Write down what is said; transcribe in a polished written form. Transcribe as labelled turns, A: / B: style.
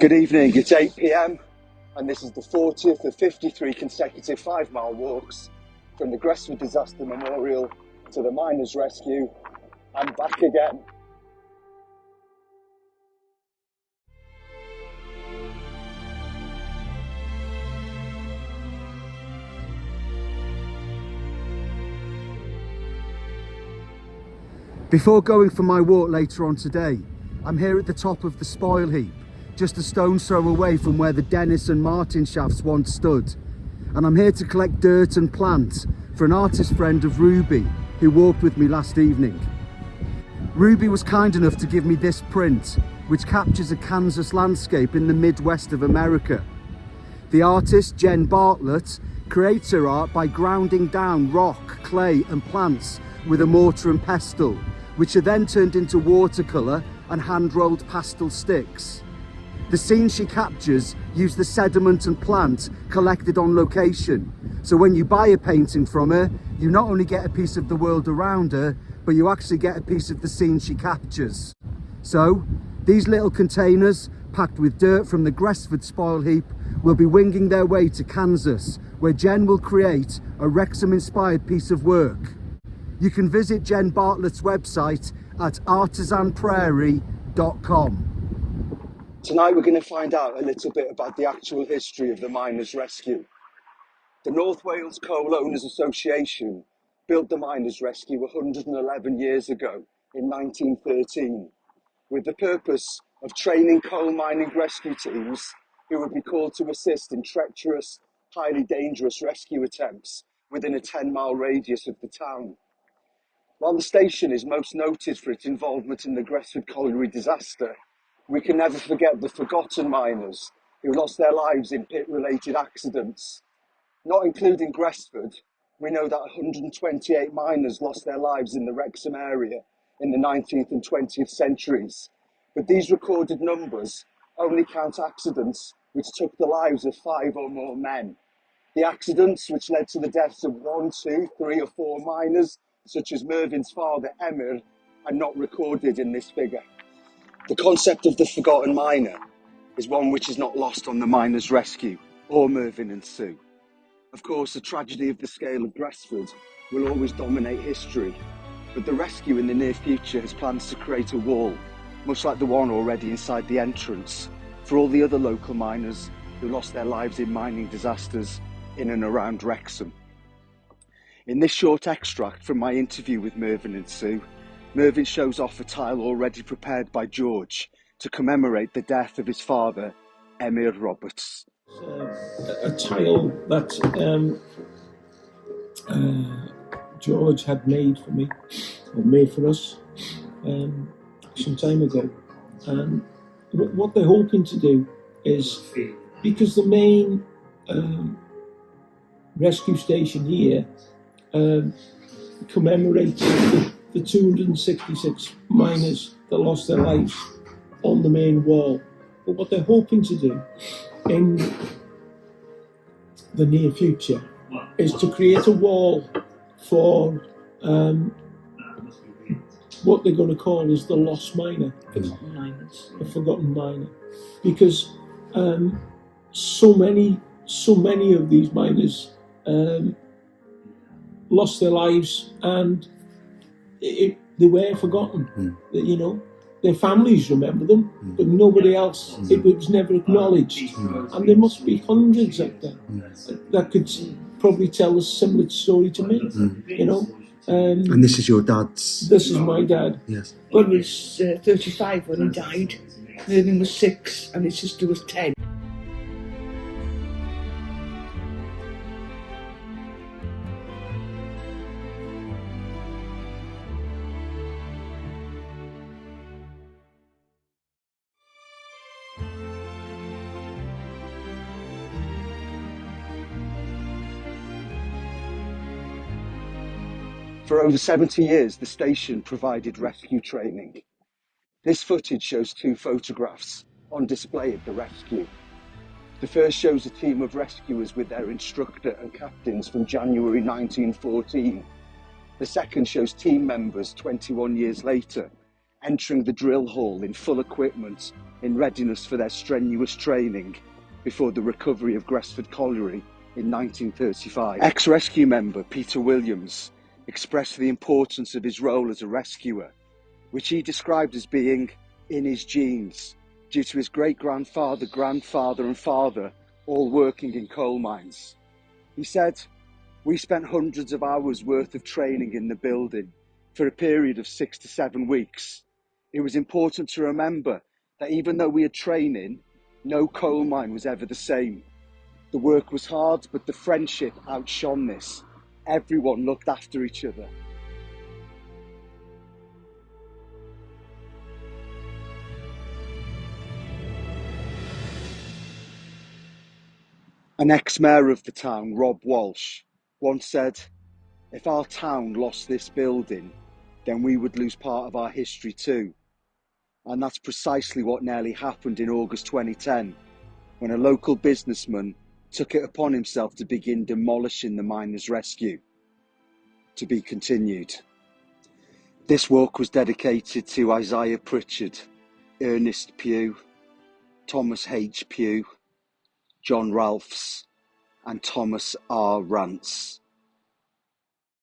A: Good evening, it's 8 p.m. and this is the 40th of 53 consecutive 5-mile walks from the Gresford Disaster Memorial to the Miners' Rescue. I'm back again. Before going for my walk later on today, I'm here at the top of the spoil heap, just a stone's throw away from where the Dennis and Martin shafts once stood. And I'm here to collect dirt and plant for an artist friend of Ruby, who walked with me last evening. Ruby was kind enough to give me this print, which captures a Kansas landscape in the Midwest of America. The artist, Jen Bartlett, creates her art by grounding down rock, clay and plants with a mortar and pestle, which are then turned into watercolour and hand-rolled pastel sticks. The scenes she captures use the sediment and plant collected on location, so when you buy a painting from her, you not only get a piece of the world around her, but you actually get a piece of the scene she captures. So, these little containers, packed with dirt from the Gresford spoil heap, will be winging their way to Kansas, where Jen will create a Wrexham-inspired piece of work. You can visit Jen Bartlett's website at artisanprairie.com. Tonight we're going to find out a little bit about the actual history of the Miners' Rescue. The North Wales Coal Owners Association built the Miners' Rescue 111 years ago in 1913 with the purpose of training coal mining rescue teams who would be called to assist in treacherous, highly dangerous rescue attempts within a 10-mile radius of the town. While the station is most noted for its involvement in the Gresford colliery disaster, we can never forget the forgotten miners who lost their lives in pit-related accidents. Not including Gresford, we know that 128 miners lost their lives in the Wrexham area in the 19th and 20th centuries, but these recorded numbers only count accidents which took the lives of 5 or more men. The accidents which led to the deaths of 1, 2, 3 or 4 miners, such as Mervyn's father, Emir, are not recorded in this figure. The concept of the forgotten miner is one which is not lost on the Miners' Rescue or Mervyn and Sue. Of course, the tragedy of the scale of Gresford will always dominate history, but the rescue in the near future has plans to create a wall, much like the one already inside the entrance, for all the other local miners who lost their lives in mining disasters in and around Wrexham. In this short extract from my interview with Mervyn and Sue, Mervyn shows off a tile already prepared by George to commemorate the death of his father, Emir Roberts.
B: A tile that George had made for me, or made for us, some time ago. And what they're hoping to do is, because the main rescue station here commemorates the 266 miners that lost their lives on the main wall. But what they're hoping to do in the near future is to create a wall for what they're going to call is the lost miner, the forgotten miner, because so many of these miners lost their lives and they were forgotten. You know, their families remember them, but nobody else. It was never acknowledged, and there must be hundreds out there that could probably tell a similar story to me. You know.
A: And this is your dad's?
B: This is my dad.
A: Yes.
C: He was 35 when he died. Mervyn was 6 and his sister was 10.
A: For over 70 years, the station provided rescue training. This footage shows 2 photographs on display at the rescue. The first shows a team of rescuers with their instructor and captains from January 1914. The second shows team members 21 years later, entering the drill hall in full equipment in readiness for their strenuous training before the recovery of Gresford colliery in 1935. Ex-rescue member Peter Williams expressed the importance of his role as a rescuer, which he described as being in his genes, due to his great-grandfather, grandfather and father all working in coal mines. He said, "We spent hundreds of hours worth of training in the building for a period of 6 to 7 weeks. It was important to remember that even though we had training, no coal mine was ever the same. The work was hard, but the friendship outshone this. Everyone looked after each other." An ex-mayor of the town, Rob Walsh, once said, "If our town lost this building, then we would lose part of our history too." And that's precisely what nearly happened in August 2010, when a local businessman took it upon himself to begin demolishing the miners' rescue. To be continued. This walk was dedicated to Isaiah Pritchard, Ernest Pugh, Thomas H. Pugh, John Ralphs, and Thomas R. Rance.